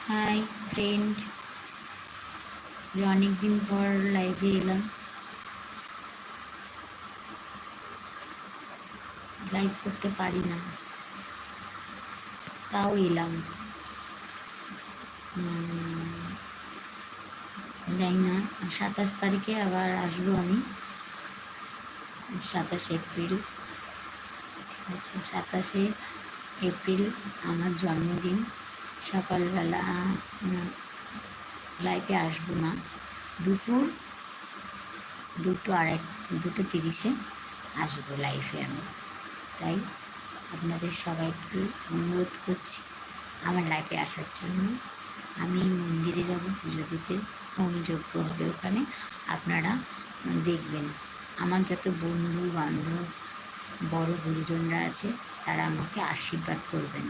Hi friend, অনেকদিন পর লাইভে এলাম। লাইভ করতে পারি না, তাও এলাম। জানি না, 27 তারিখে আবার আসবো আমি। 27 এপ্রিল। আচ্ছা, 27 এপ্রিল আমার জন্মদিন। সকালবেলা লাইভে আসবো না, দুপুর 2:30 আসবো লাইভে আমি। তাই আপনাদের সবাইকে অনুরোধ করছি আমার লাইফে আসার জন্য। আমি মন্দিরে যাব পুজো দিতে, হোমযজ্ঞ হবে ওখানে। আপনারা দেখবেন, আমার যত বন্ধু বান্ধব বড় গুরুজনরা আছে তারা আমাকে আশীর্বাদ করবেন।